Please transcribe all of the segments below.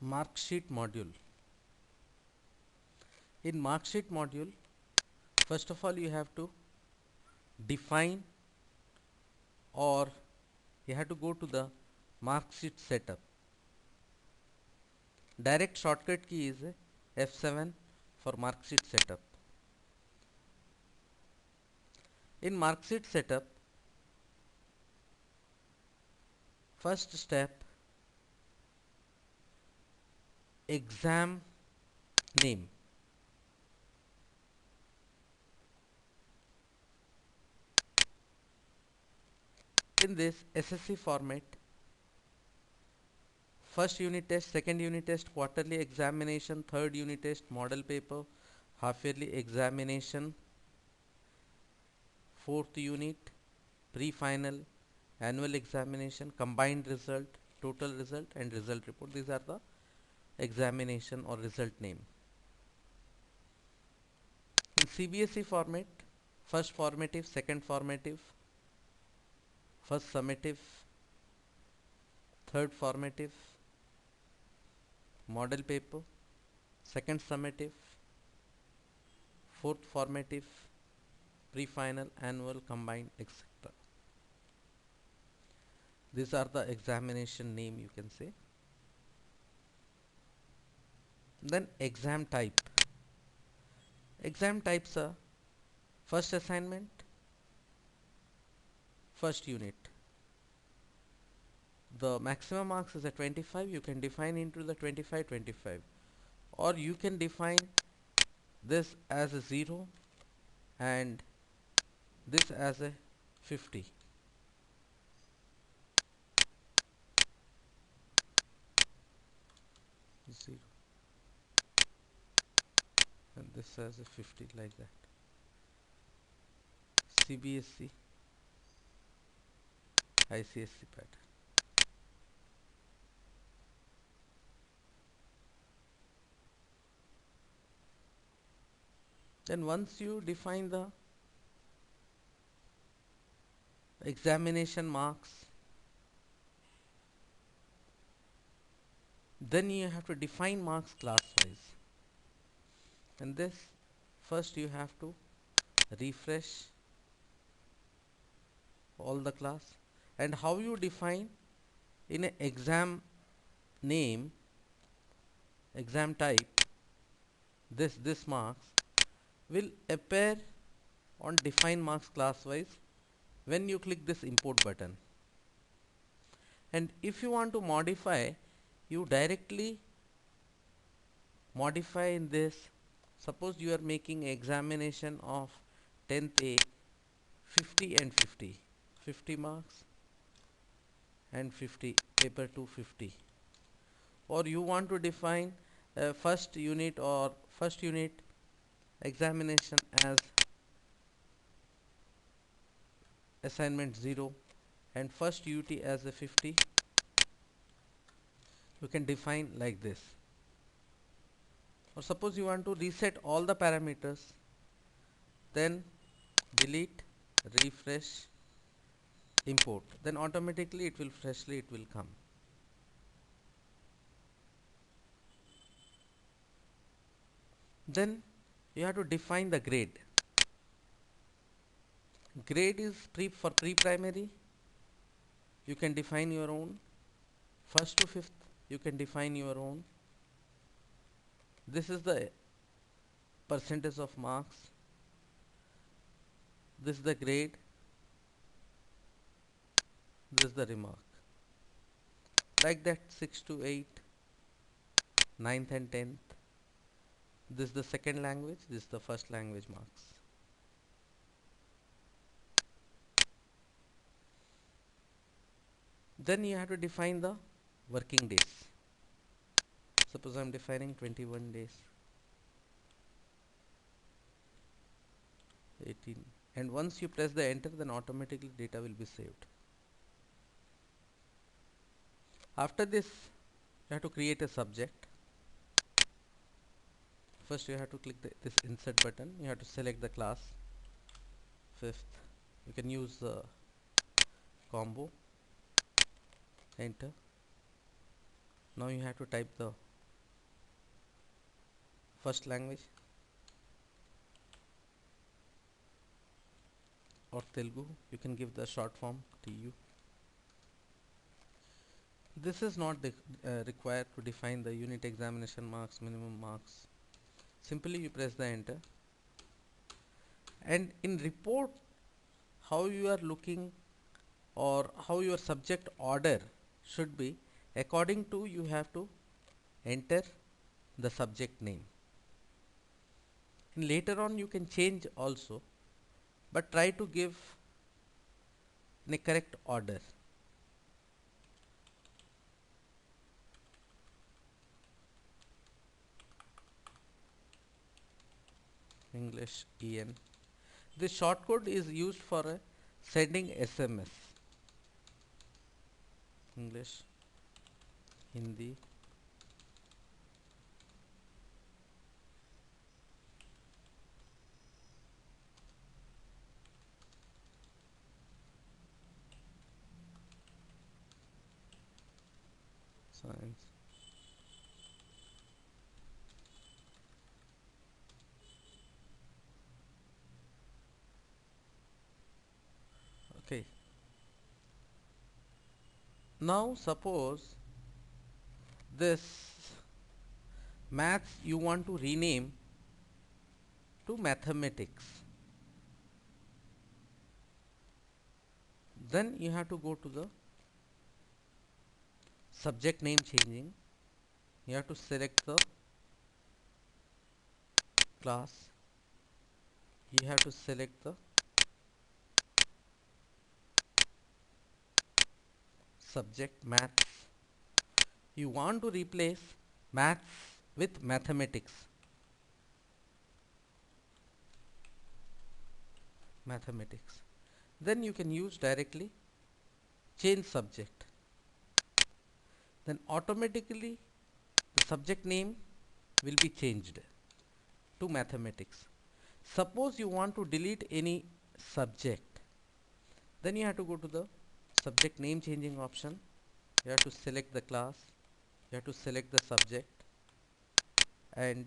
Marksheet module. In Marksheet module, first of all you have to define, or you have to go to the Marksheet setup. Direct shortcut key is F7 for Marksheet setup. In Marksheet setup, first step, exam name. In this SSC format, first unit test, second unit test, quarterly examination, third unit test, model paper, half yearly examination, fourth unit, pre-final, annual examination, combined result, total result and result report. These are the examination or result name. In CBSE format, first formative, second formative, first summative, third formative, model paper, second summative, fourth formative, pre-final, annual, combined, etc. These are the examination name, you can say. Then exam type. Exam types are first assignment, first unit. The maximum marks is at 25. You can define into the 25, 25, or you can define this as a 0 and this as a 50. Zero and this as a 50, like that. CBSE, ICSE pattern. Then once you define the examination marks, then you have to define marks class wise. And this, first you have to refresh all the class. And how you define in an exam name, exam type, this marks will appear on define marks class wise when you click this import button. And if you want to modify, you directly modify in this. Suppose you are making examination of 10th A 50 and 50, 50 marks and 50, paper 250, or you want to define first unit or first unit examination as assignment 0 and first UT as a 50, you can define like this. Or suppose you want to reset all the parameters, then delete, refresh, import, then automatically it will freshly it will come. Then you have to define the grade. Grade is for pre-primary, you can define your own. First to fifth, you can define your own. This is the percentage of marks. This is the grade. This is the remark. Like that, 6 to 8, 9th and 10th. This is the second language, this is the first language marks. Then you have to define the working days. Suppose I am defining 21 days, 18, and once you press the enter, then automatically data will be saved. After this, you have to create a subject. First you have to click this insert button, you have to select the class. Fifth, you can use the combo, enter. Now you have to type the first language or Telugu, you can give the short form TU. This is not required to define the unit examination marks, minimum marks. Simply you press the enter, and in report how you are looking or how your subject order should be, according to you have to enter the subject name, and later on you can change also, but try to give in a correct order. English EN. This short code is used for sending SMS. English, Hindi, science. Okay. Now suppose this maths you want to rename to mathematics. Then you have to go to the subject name changing. You have to select the class. You have to select the subject maths. You want to replace maths with mathematics. Mathematics. Then you can use directly change subject. Then automatically the subject name will be changed to mathematics. Suppose you want to delete any subject, then you have to go to the subject name changing option. You have to select the class, you have to select the subject, and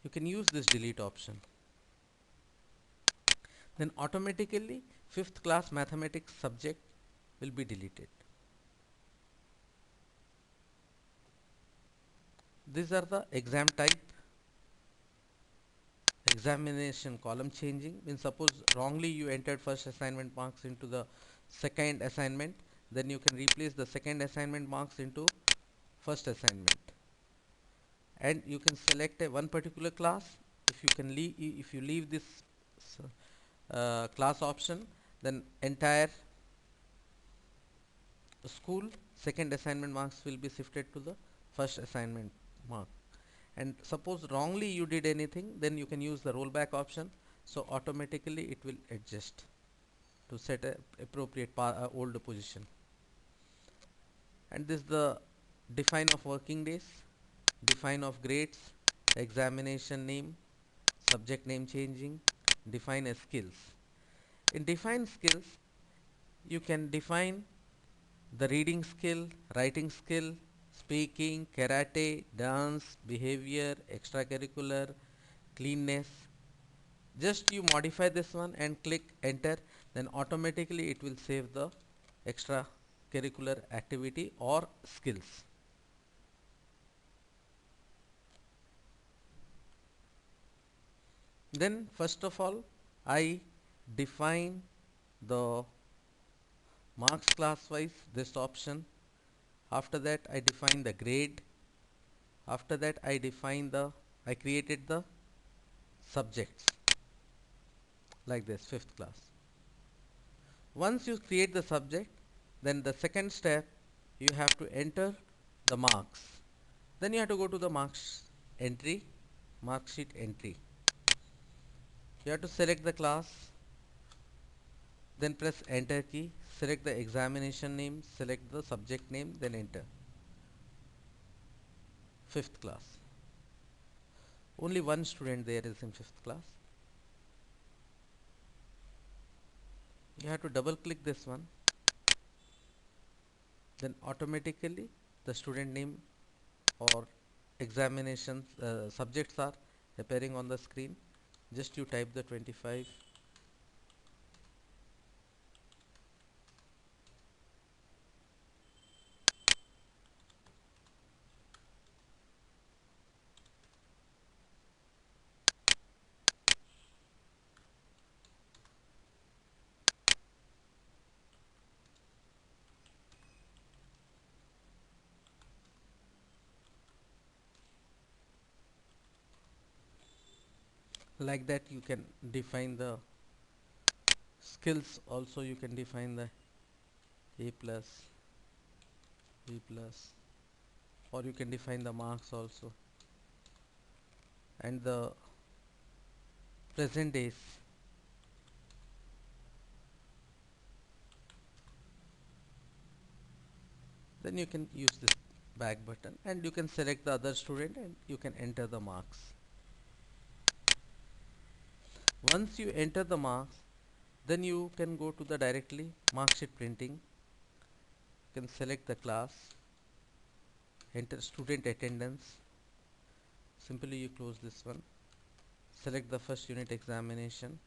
you can use this delete option. Then automatically 5th class mathematics subject will be deleted. These are the exam type. Examination column changing, when suppose wrongly you entered first assignment marks into the second assignment, then you can replace the second assignment marks into first assignment, and you can select a one particular class. If you can leave, if you leave this class option, then entire school second assignment marks will be shifted to the first assignment mark. And suppose wrongly you did anything, then you can use the rollback option, so automatically it will adjust to set a appropriate old position. And this is the define of working days, define of grades, examination name, subject name changing, define as skills. In define skills, you can define the reading skill, writing skill, speaking, karate, dance, behavior, extracurricular, cleanness. Just you modify this one and click enter, then automatically it will save the extracurricular activity or skills. Then first of all I define the marks class wise, this option. After that I define the grade. After that I created the subjects like this, 5th class. Once you create the subject, then the second step you have to enter the marks. Then you have to go to the marks entry, mark sheet entry. You have to select the class, then press enter key, select the examination name, select the subject name, then enter. 5th class. Only one student there is in 5th class. You have to double click this one, then automatically the student name or examinations subjects are appearing on the screen. Just you type the 25. Like that you can define the skills also. You can define the A plus, B plus, or you can define the marks also. And the present days, then you can use this back button and you can select the other student and you can enter the marks. Once you enter the marks, then you can go to the directly mark sheet printing. You can select the class, enter student attendance. Simply you close this one, select the first unit examination,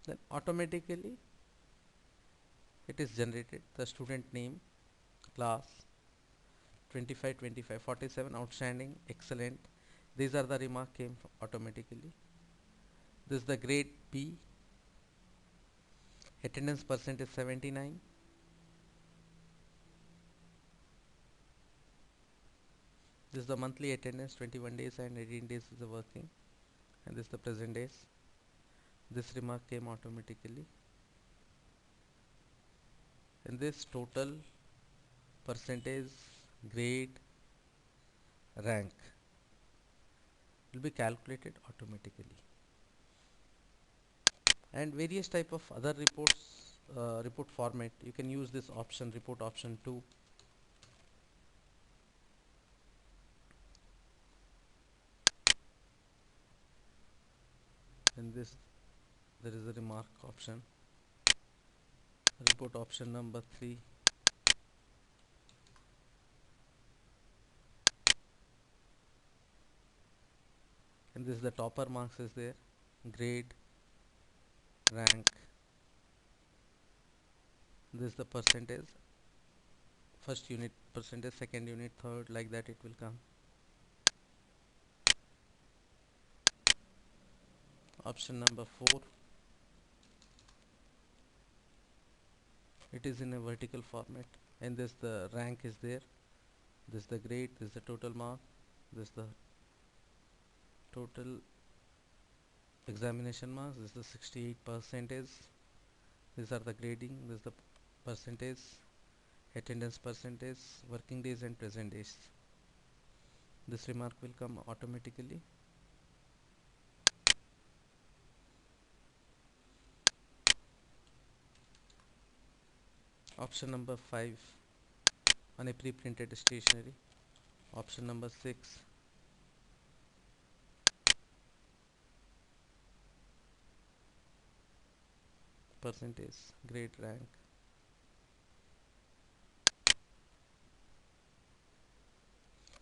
then automatically it is generated the student name, class, 25, 25, 47, outstanding, excellent. These are the remark came automatically. This is the grade B, attendance percentage 79. This is the monthly attendance, 21 days and 18 days is the working, and this is the present days. This remark came automatically. And this total, percentage, grade, rank will be calculated automatically. And various type of other reports, report format, you can use this option, report option 2. In this there is a remark option, report option number 3. And this is the topper marks is there, grade, rank. This is the percentage, first unit percentage, second unit, third, like that it will come. Option number 4, it is in a vertical format, and this the rank is there, this the grade, this the total mark, this the total examination marks, this is the 68 percentage, these are the grading, this is the percentage, attendance percentage, working days and present days. This remark will come automatically. Option number 5, on a pre-printed stationery. Option number 6, percentage, grade, rank.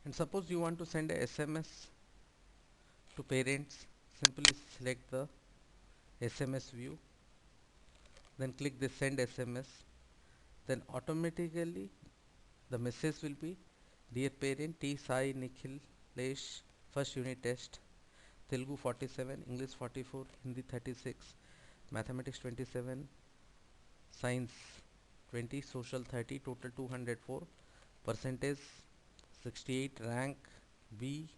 And suppose you want to send a SMS to parents, simply select the SMS view, then click the send SMS, then automatically the message will be, dear parent, T Sai Nikhilesh, first unit test, Telugu 47, English 44, Hindi 36, Mathematics 27, Science 20, Social 30, total 204, percentage 68, rank B,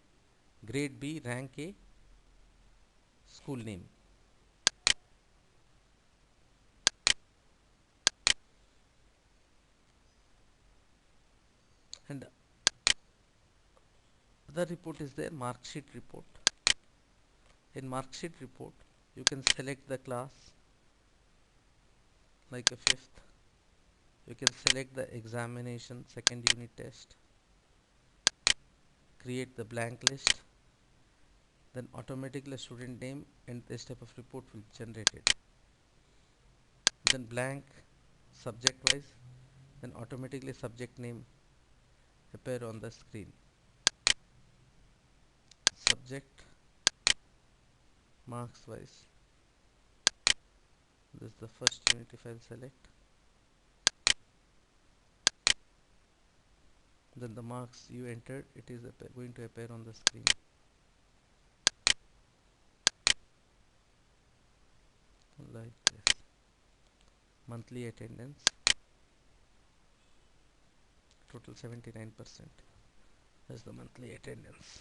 grade B, rank A, school name. And other report is there, mark sheet report. In mark sheet report, you can select the class like a fifth. You can select the examination, second unit test, create the blank list, then automatically student name and this type of report will be generated. Then blank subject wise, then automatically subject name appear on the screen. Subject marks wise, this is the first Unity file. Select, then the marks you entered, it is going to appear on the screen. Like this. Monthly attendance, total 79%. That's the monthly attendance.